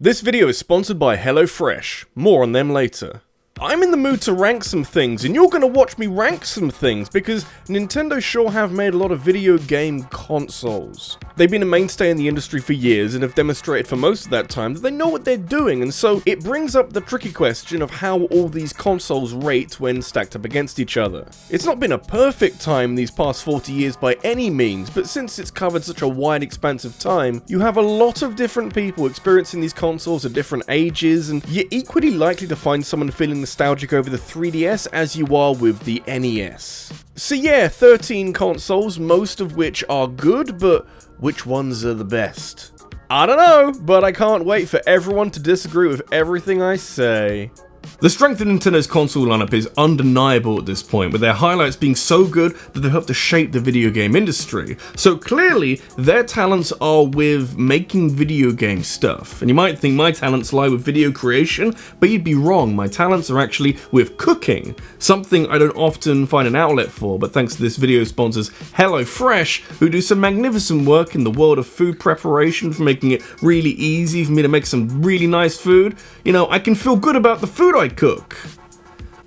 This video is sponsored by HelloFresh. More on them later. I'm in the mood to rank some things, and you're gonna watch me rank some things, because Nintendo sure have made a lot of video game consoles. They've been a mainstay in the industry for years, and have demonstrated for most of that time that they know what they're doing, and so it brings up the tricky question of how all these consoles rate when stacked up against each other. It's not been a perfect time these past 40 years by any means, but since it's covered such a wide expanse of time, you have a lot of different people experiencing these consoles at different ages, and you're equally likely to find someone feeling nostalgic over the 3DS as you are with the NES. So yeah, 13 consoles, most of which are good, but which ones are the best? I don't know, but I can't wait for everyone to disagree with everything I say. The strength of Nintendo's console lineup is undeniable at this point, with their highlights being so good that they've helped to shape the video game industry. So clearly, their talents are with making video game stuff. And you might think my talents lie with video creation, but you'd be wrong. My talents are actually with cooking, something I don't often find an outlet for, but thanks to this video sponsors HelloFresh, who do some magnificent work in the world of food preparation, for making it really easy for me to make some really nice food. You know, I can feel good about the food I cook.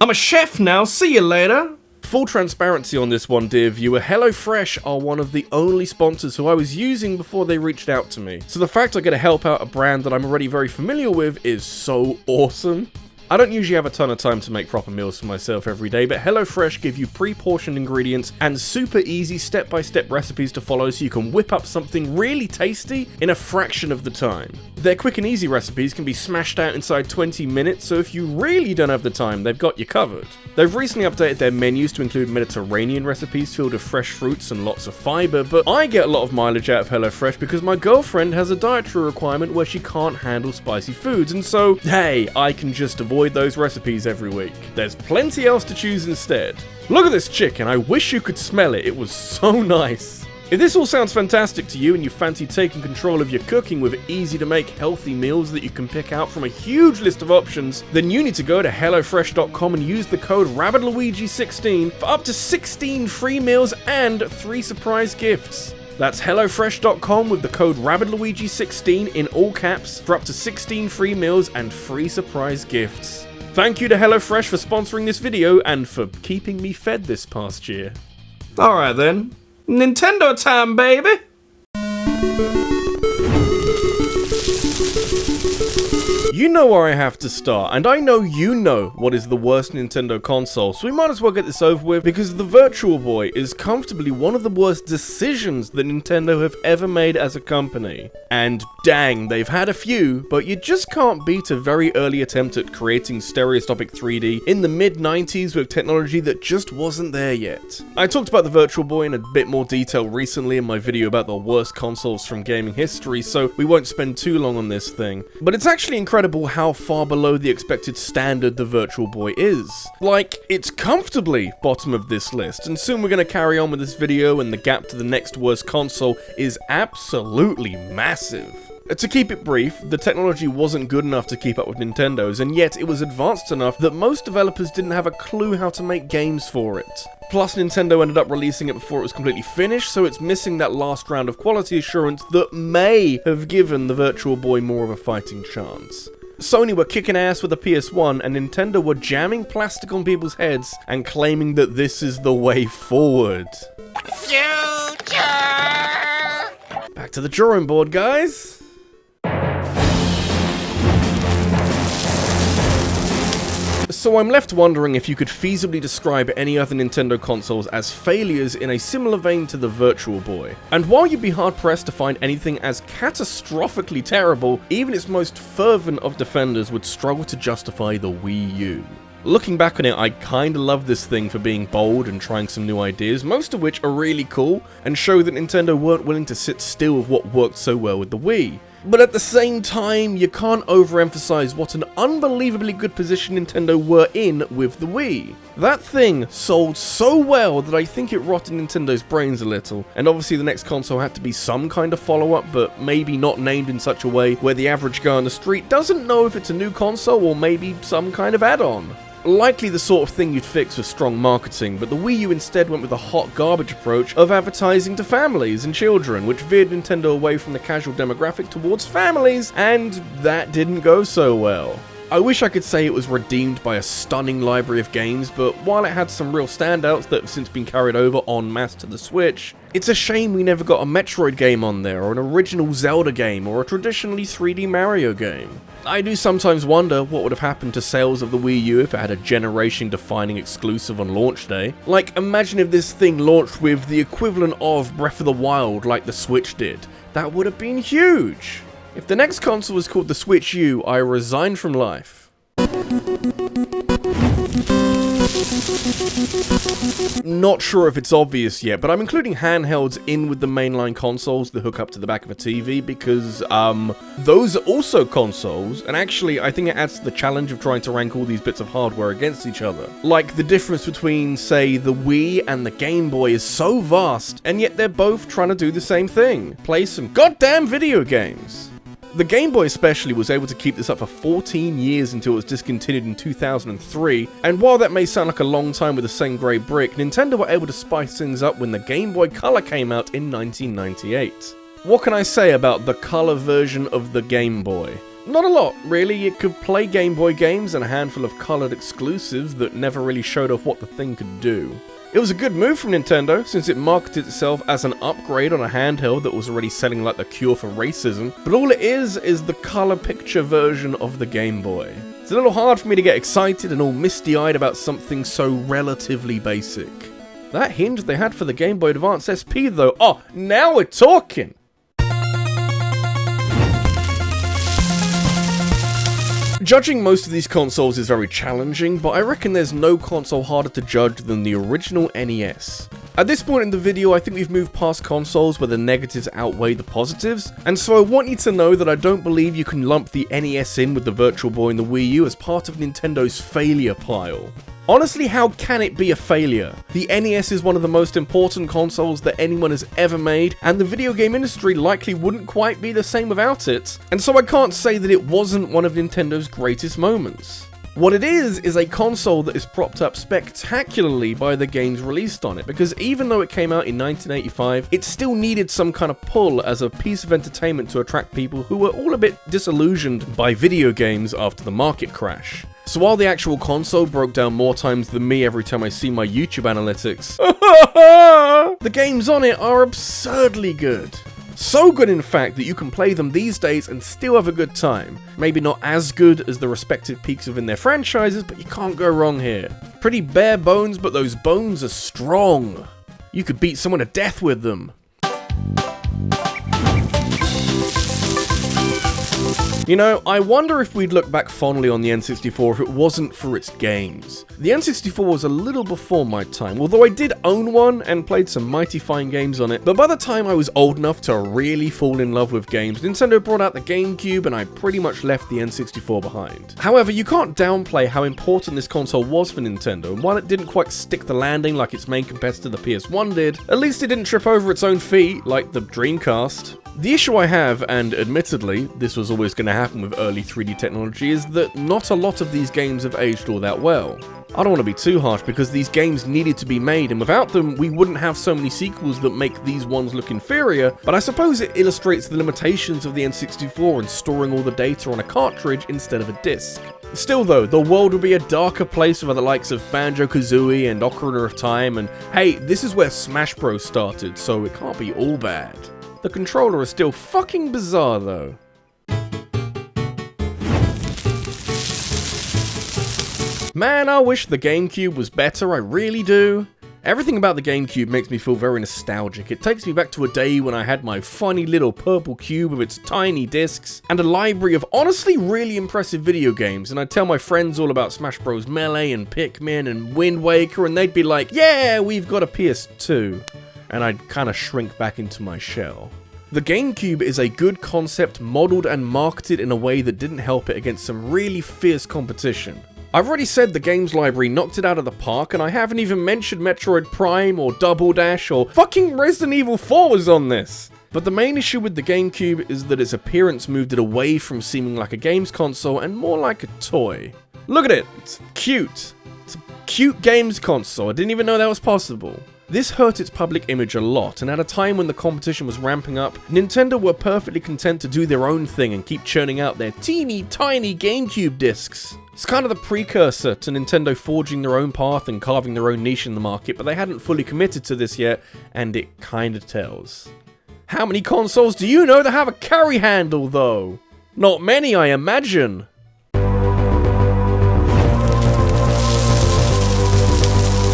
I'm a chef now, see you later. Full transparency on this one, dear viewer, HelloFresh are one of the only sponsors who I was using before they reached out to me. So the fact I get to help out a brand that I'm already very familiar with is so awesome. I don't usually have a ton of time to make proper meals for myself every day, but HelloFresh give you pre-portioned ingredients and super easy step-by-step recipes to follow so you can whip up something really tasty in a fraction of the time. Their quick and easy recipes can be smashed out inside 20 minutes, so if you really don't have the time, they've got you covered. They've recently updated their menus to include Mediterranean recipes filled with fresh fruits and lots of fiber, but I get a lot of mileage out of HelloFresh because my girlfriend has a dietary requirement where she can't handle spicy foods, and so, hey, I can just avoid those recipes every week. There's plenty else to choose instead. Look at this chicken, I wish you could smell it, it was so nice. If this all sounds fantastic to you and you fancy taking control of your cooking with easy to make healthy meals that you can pick out from a huge list of options, then you need to go to HelloFresh.com and use the code RabbidLuigi16 for up to 16 free meals and 3 surprise gifts. That's HelloFresh.com with the code RabbidLuigi16 in all caps for up to 16 free meals and 3 surprise gifts. Thank you to HelloFresh for sponsoring this video and for keeping me fed this past year. Alright then, Nintendo time, baby! You know where I have to start, and I know you know what is the worst Nintendo console, so we might as well get this over with, because the Virtual Boy is comfortably one of the worst decisions that Nintendo have ever made as a company. And dang, they've had a few, but you just can't beat a very early attempt at creating stereoscopic 3D in the mid-90s with technology that just wasn't there yet. I talked about the Virtual Boy in a bit more detail recently in my video about the worst consoles from gaming history, so we won't spend too long on this thing. But it's actually incredible how far below the expected standard the Virtual Boy is. Like, it's comfortably bottom of this list, and soon we're going to carry on with this video, and the gap to the next worst console is absolutely massive. To keep it brief, the technology wasn't good enough to keep up with Nintendo's, and yet it was advanced enough that most developers didn't have a clue how to make games for it. Plus, Nintendo ended up releasing it before it was completely finished, so it's missing that last round of quality assurance that may have given the Virtual Boy more of a fighting chance. Sony were kicking ass with the PS1, and Nintendo were jamming plastic on people's heads and claiming that this is the way forward. Future! Back to the drawing board, guys! So I'm left wondering if you could feasibly describe any other Nintendo consoles as failures in a similar vein to the Virtual Boy. And while you'd be hard-pressed to find anything as catastrophically terrible, even its most fervent of defenders would struggle to justify the Wii U. Looking back on it, I kinda love this thing for being bold and trying some new ideas, most of which are really cool, and show that Nintendo weren't willing to sit still with what worked so well with the Wii. But at the same time, you can't overemphasize what an unbelievably good position Nintendo were in with the Wii. That thing sold so well that I think it rotted Nintendo's brains a little, and obviously the next console had to be some kind of follow-up, but maybe not named in such a way where the average guy on the street doesn't know if it's a new console or maybe some kind of add-on. Likely the sort of thing you'd fix with strong marketing, but the Wii U instead went with a hot garbage approach of advertising to families and children, which veered Nintendo away from the casual demographic towards families, and that didn't go so well. I wish I could say it was redeemed by a stunning library of games, but while it had some real standouts that have since been carried over en masse to the Switch, it's a shame we never got a Metroid game on there, or an original Zelda game, or a traditionally 3D Mario game. I do sometimes wonder what would have happened to sales of the Wii U if it had a generation-defining exclusive on launch day. Like, imagine if this thing launched with the equivalent of Breath of the Wild like the Switch did. That would have been huge! If the next console was called the Switch U, I resign from life. Not sure if it's obvious yet, but I'm including handhelds in with the mainline consoles that hook up to the back of a TV because, those are also consoles, and actually I think it adds to the challenge of trying to rank all these bits of hardware against each other. Like, the difference between, say, the Wii and the Game Boy is so vast, and yet they're both trying to do the same thing. Play some goddamn video games! The Game Boy especially was able to keep this up for 14 years until it was discontinued in 2003, and while that may sound like a long time with the same grey brick, Nintendo were able to spice things up when the Game Boy Color came out in 1998. What can I say about the color version of the Game Boy? Not a lot, really. It could play Game Boy games and a handful of colored exclusives that never really showed off what the thing could do. It was a good move from Nintendo, since it marketed itself as an upgrade on a handheld that was already selling like the cure for racism, but all it is the color picture version of the Game Boy. It's a little hard for me to get excited and all misty-eyed about something so relatively basic. That hinge they had for the Game Boy Advance SP though, oh, now we're talking! Judging most of these consoles is very challenging, but I reckon there's no console harder to judge than the original NES. At this point in the video, I think we've moved past consoles where the negatives outweigh the positives, and so I want you to know that I don't believe you can lump the NES in with the Virtual Boy and the Wii U as part of Nintendo's failure pile. Honestly, how can it be a failure? The NES is one of the most important consoles that anyone has ever made, and the video game industry likely wouldn't quite be the same without it, and so I can't say that it wasn't one of Nintendo's greatest moments. What it is a console that is propped up spectacularly by the games released on it, because even though it came out in 1985, it still needed some kind of pull as a piece of entertainment to attract people who were all a bit disillusioned by video games after the market crash. So while the actual console broke down more times than me every time I see my YouTube analytics, the games on it are absurdly good. So good, in fact, that you can play them these days and still have a good time. Maybe not as good as the respective peaks within their franchises, but you can't go wrong here. Pretty bare bones, but those bones are strong. You could beat someone to death with them. You know, I wonder if we'd look back fondly on the N64 if it wasn't for its games. The N64 was a little before my time, although I did own one and played some mighty fine games on it, but by the time I was old enough to really fall in love with games, Nintendo brought out the GameCube and I pretty much left the N64 behind. However, you can't downplay how important this console was for Nintendo, and while it didn't quite stick the landing like its main competitor the PS1 did, at least it didn't trip over its own feet like the Dreamcast. The issue I have, and admittedly, this was always going to happen with early 3D technology, is that not a lot of these games have aged all that well. I don't want to be too harsh because these games needed to be made, and without them we wouldn't have so many sequels that make these ones look inferior, but I suppose it illustrates the limitations of the N64 in storing all the data on a cartridge instead of a disc. Still though, the world would be a darker place without the likes of Banjo-Kazooie and Ocarina of Time, and hey, this is where Smash Bros started, so it can't be all bad. The controller is still fucking bizarre though. Man, I wish the GameCube was better, I really do. Everything about the GameCube makes me feel very nostalgic. It takes me back to a day when I had my funny little purple cube with its tiny discs, and a library of honestly really impressive video games, and I'd tell my friends all about Smash Bros. Melee and Pikmin and Wind Waker, and they'd be like, yeah, we've got a PS2. And I'd kinda shrink back into my shell. The GameCube is a good concept modeled and marketed in a way that didn't help it against some really fierce competition. I've already said the games library knocked it out of the park, and I haven't even mentioned Metroid Prime or Double Dash or fucking Resident Evil 4 was on this! But the main issue with the GameCube is that its appearance moved it away from seeming like a games console and more like a toy. Look at it, it's cute. It's a cute games console, I didn't even know that was possible. This hurt its public image a lot, and at a time when the competition was ramping up, Nintendo were perfectly content to do their own thing and keep churning out their teeny tiny GameCube discs. It's kind of the precursor to Nintendo forging their own path and carving their own niche in the market, but they hadn't fully committed to this yet, and it kinda tells. How many consoles do you know that have a carry handle, though? Not many, I imagine.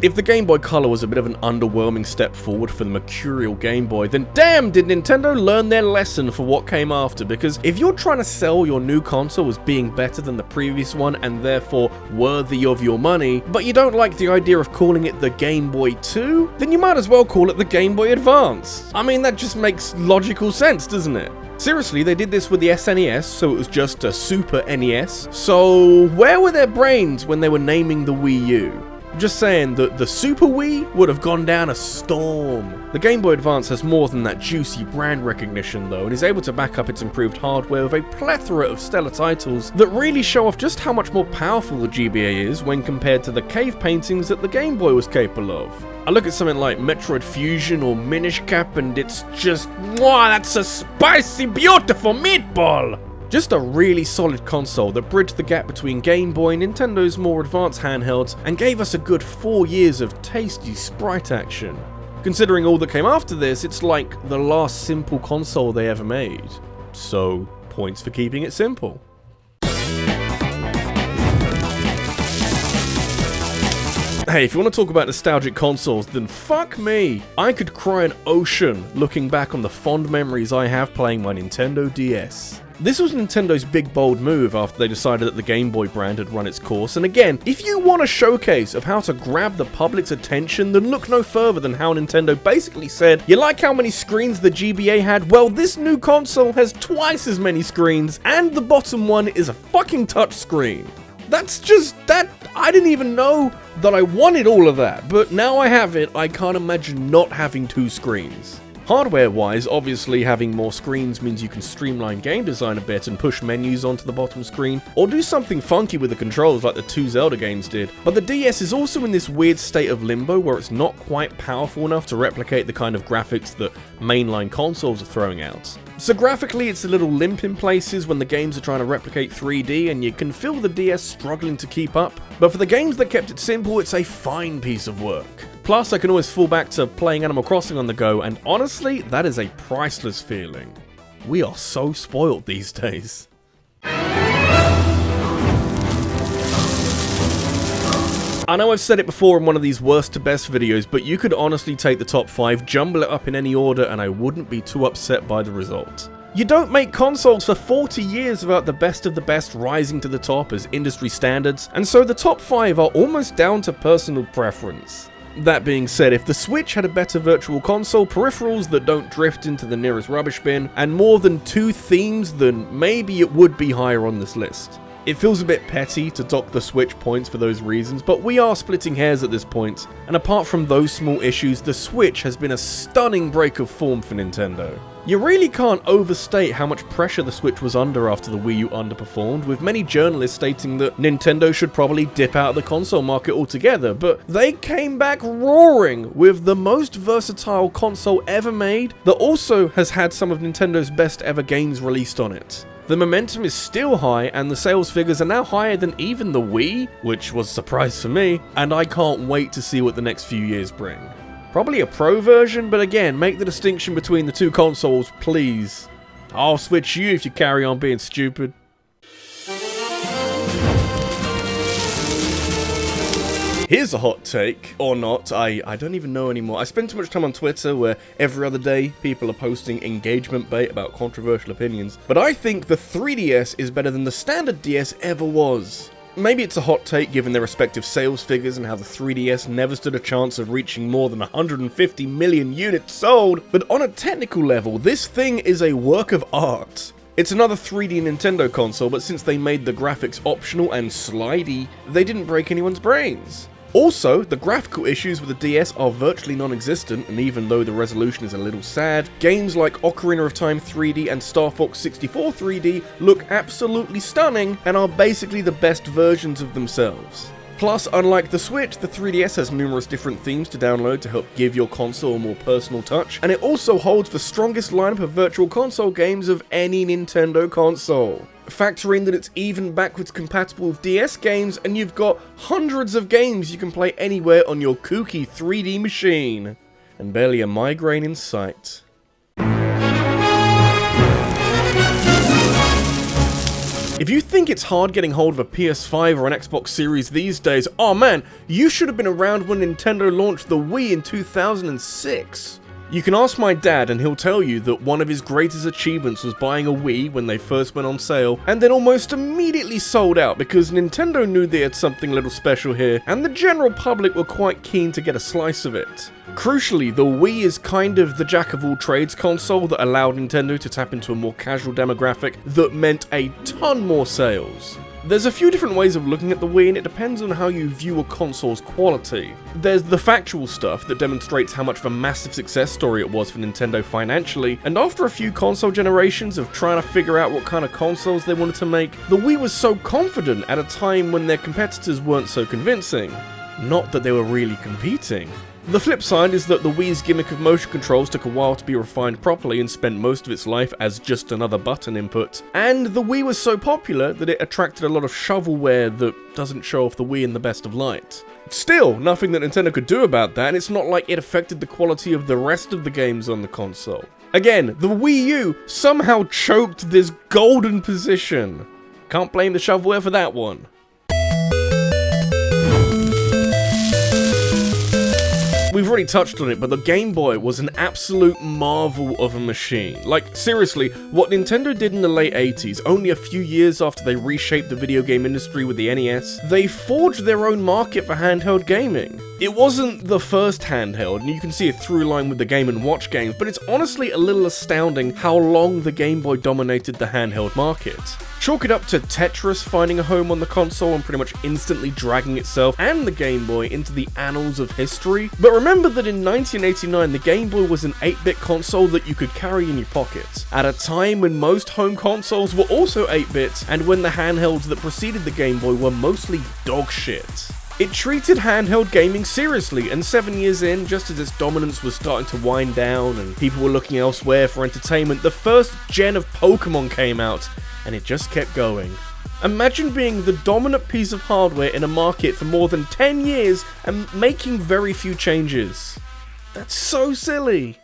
If the Game Boy Color was a bit of an underwhelming step forward for the mercurial Game Boy, then damn did Nintendo learn their lesson for what came after, because if you're trying to sell your new console as being better than the previous one and therefore worthy of your money, but you don't like the idea of calling it the Game Boy 2, then you might as well call it the Game Boy Advance. I mean, that just makes logical sense, doesn't it? Seriously, they did this with the SNES, so it was just a Super NES. So where were their brains when they were naming the Wii U? Just saying that the Super Wii would have gone down a storm. The Game Boy Advance has more than that juicy brand recognition though, and is able to back up its improved hardware with a plethora of stellar titles that really show off just how much more powerful the GBA is when compared to the cave paintings that the Game Boy was capable of. I look at something like Metroid Fusion or Minish Cap and it's just, wow, that's a spicy, beautiful meatball! Just a really solid console that bridged the gap between Game Boy and Nintendo's more advanced handhelds and gave us a good 4 years of tasty sprite action. Considering all that came after this, it's like the last simple console they ever made. So, points for keeping it simple. Hey, if you want to talk about nostalgic consoles, then fuck me! I could cry an ocean looking back on the fond memories I have playing my Nintendo DS. This was Nintendo's big bold move after they decided that the Game Boy brand had run its course, and again, if you want a showcase of how to grab the public's attention, then look no further than how Nintendo basically said, you like how many screens the GBA had? Well, this new console has twice as many screens, and the bottom one is a fucking touchscreen. That's just, I didn't even know that I wanted all of that, but now I have it, I can't imagine not having two screens. Hardware-wise, obviously having more screens means you can streamline game design a bit and push menus onto the bottom screen, or do something funky with the controls like the two Zelda games did, but the DS is also in this weird state of limbo where it's not quite powerful enough to replicate the kind of graphics that mainline consoles are throwing out. So graphically it's a little limp in places when the games are trying to replicate 3D and you can feel the DS struggling to keep up, but for the games that kept it simple, it's a fine piece of work. Plus, I can always fall back to playing Animal Crossing on the go, and honestly, that is a priceless feeling. We are so spoiled these days. I know I've said it before in one of these worst to best videos, but you could honestly take the top 5, jumble it up in any order, and I wouldn't be too upset by the result. You don't make consoles for 40 years without the best of the best rising to the top as industry standards, and so the top 5 are almost down to personal preference. That being said, if the Switch had a better virtual console, peripherals that don't drift into the nearest rubbish bin, and more than 2 themes, then maybe it would be higher on this list. It feels a bit petty to dock the Switch points for those reasons, but we are splitting hairs at this point, and apart from those small issues, the Switch has been a stunning break of form for Nintendo. You really can't overstate how much pressure the Switch was under after the Wii U underperformed, with many journalists stating that Nintendo should probably dip out of the console market altogether, but they came back roaring with the most versatile console ever made that also has had some of Nintendo's best ever games released on it. The momentum is still high, and the sales figures are now higher than even the Wii, which was a surprise for me, and I can't wait to see what the next few years bring. Probably a Pro version, but again, make the distinction between the two consoles, please. I'll switch you if you carry on being stupid. Here's a hot take, or not, I don't even know anymore. I spend too much time on Twitter where every other day people are posting engagement bait about controversial opinions, but I think the 3DS is better than the standard DS ever was. Maybe it's a hot take given their respective sales figures and how the 3DS never stood a chance of reaching more than 150 million units sold, but on a technical level, this thing is a work of art. It's another 3D Nintendo console, but since they made the graphics optional and slidey, they didn't break anyone's brains. Also, the graphical issues with the DS are virtually non-existent, and even though the resolution is a little sad, games like Ocarina of Time 3D and Star Fox 64 3D look absolutely stunning and are basically the best versions of themselves. Plus, unlike the Switch, the 3DS has numerous different themes to download to help give your console a more personal touch, and it also holds the strongest lineup of virtual console games of any Nintendo console. Factor in that it's even backwards compatible with DS games, and you've got hundreds of games you can play anywhere on your kooky 3D machine. And barely a migraine in sight. If you think it's hard getting hold of a PS5 or an Xbox Series these days, oh man, you should have been around when Nintendo launched the Wii in 2006. You can ask my dad and he'll tell you that one of his greatest achievements was buying a Wii when they first went on sale, and then almost immediately sold out because Nintendo knew they had something a little special here, and the general public were quite keen to get a slice of it. Crucially, the Wii is kind of the jack-of-all-trades console that allowed Nintendo to tap into a more casual demographic that meant a ton more sales. There's a few different ways of looking at the Wii, and it depends on how you view a console's quality. There's the factual stuff that demonstrates how much of a massive success story it was for Nintendo financially, and after a few console generations of trying to figure out what kind of consoles they wanted to make, the Wii was so confident at a time when their competitors weren't so convincing. Not that they were really competing. The flip side is that the Wii's gimmick of motion controls took a while to be refined properly and spent most of its life as just another button input. And the Wii was so popular that it attracted a lot of shovelware that doesn't show off the Wii in the best of light. Still, nothing that Nintendo could do about that, and it's not like it affected the quality of the rest of the games on the console. Again, the Wii U somehow choked this golden position. Can't blame the shovelware for that one. We've already touched on it, but the Game Boy was an absolute marvel of a machine. Like, seriously, what Nintendo did in the late 80s, only a few years after they reshaped the video game industry with the NES, they forged their own market for handheld gaming. It wasn't the first handheld, and you can see a through line with the Game & Watch games, but it's honestly a little astounding how long the Game Boy dominated the handheld market. Chalk it up to Tetris finding a home on the console and pretty much instantly dragging itself and the Game Boy into the annals of history. But remember that in 1989, the Game Boy was an 8-bit console that you could carry in your pocket, at a time when most home consoles were also 8-bit, and when the handhelds that preceded the Game Boy were mostly dog shit. It treated handheld gaming seriously, and 7 years in, just as its dominance was starting to wind down and people were looking elsewhere for entertainment, the first gen of Pokemon came out, and it just kept going. Imagine being the dominant piece of hardware in a market for more than 10 years and making very few changes. That's so silly.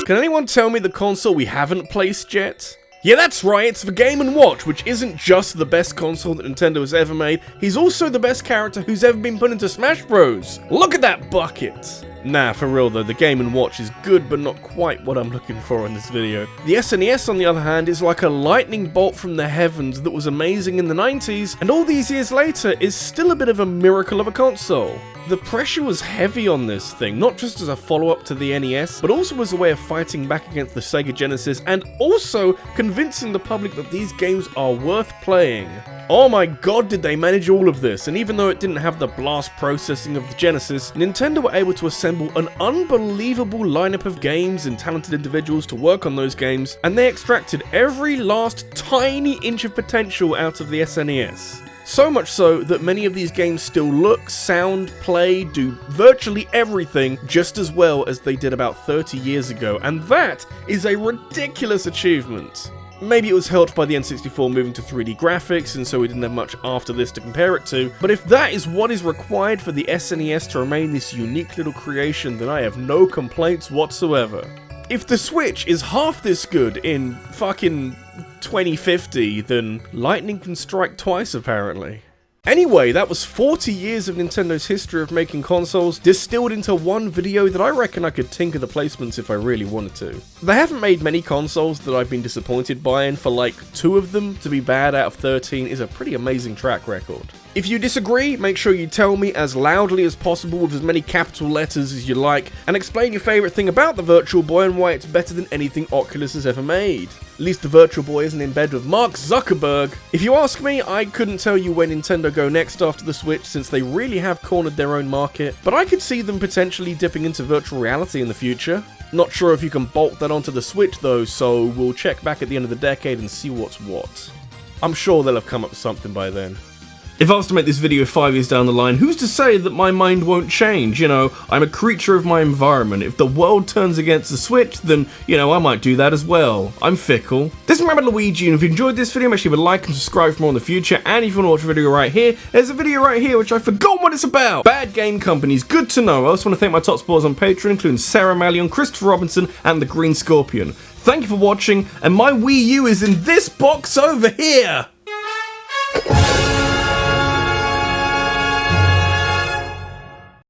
Can anyone tell me the console we haven't placed yet? Yeah, that's right, it's the Game & Watch, which isn't just the best console that Nintendo has ever made, he's also the best character who's ever been put into Smash Bros. Look at that bucket! Nah, for real though, the Game & Watch is good, but not quite what I'm looking for in this video. The SNES, on the other hand, is like a lightning bolt from the heavens that was amazing in the 90s, and all these years later is still a bit of a miracle of a console. The pressure was heavy on this thing, not just as a follow-up to the NES, but also as a way of fighting back against the Sega Genesis, and also convincing the public that these games are worth playing. Oh my god, did they manage all of this, and even though it didn't have the blast processing of the Genesis, Nintendo were able to assemble an unbelievable lineup of games and talented individuals to work on those games, and they extracted every last tiny inch of potential out of the SNES. So much so that many of these games still look, sound, play, do virtually everything just as well as they did about 30 years ago, and that is a ridiculous achievement. Maybe it was helped by the N64 moving to 3D graphics, and so we didn't have much after this to compare it to, but if that is what is required for the SNES to remain this unique little creation, then I have no complaints whatsoever. If the Switch is half this good in fucking 2050, then lightning can strike twice apparently. Anyway, that was 40 years of Nintendo's history of making consoles, distilled into one video that I reckon I could tinker the placements if I really wanted to. They haven't made many consoles that I've been disappointed by, and for like 2 of them to be bad out of 13 is a pretty amazing track record. If you disagree, make sure you tell me as loudly as possible with as many capital letters as you like, and explain your favourite thing about the Virtual Boy and why it's better than anything Oculus has ever made. At least the Virtual Boy isn't in bed with Mark Zuckerberg. If you ask me, I couldn't tell you where Nintendo go next after the Switch, since they really have cornered their own market, but I could see them potentially dipping into virtual reality in the future. Not sure if you can bolt that onto the Switch though, so we'll check back at the end of the decade and see what's what. I'm sure they'll have come up with something by then. If I was to make this video 5 years down the line, who's to say that my mind won't change? You know, I'm a creature of my environment. If the world turns against the Switch, then, you know, I might do that as well. I'm fickle. This is RabbidLuigi, and if you enjoyed this video, make sure you leave a like and subscribe for more in the future. And if you want to watch a video right here, there's a video right here which I forgot what it's about. Bad game companies, good to know. I also want to thank my top supporters on Patreon, including Sarah Mallion, Christopher Robinson, and the Green Scorpion. Thank you for watching, and my Wii U is in this box over here!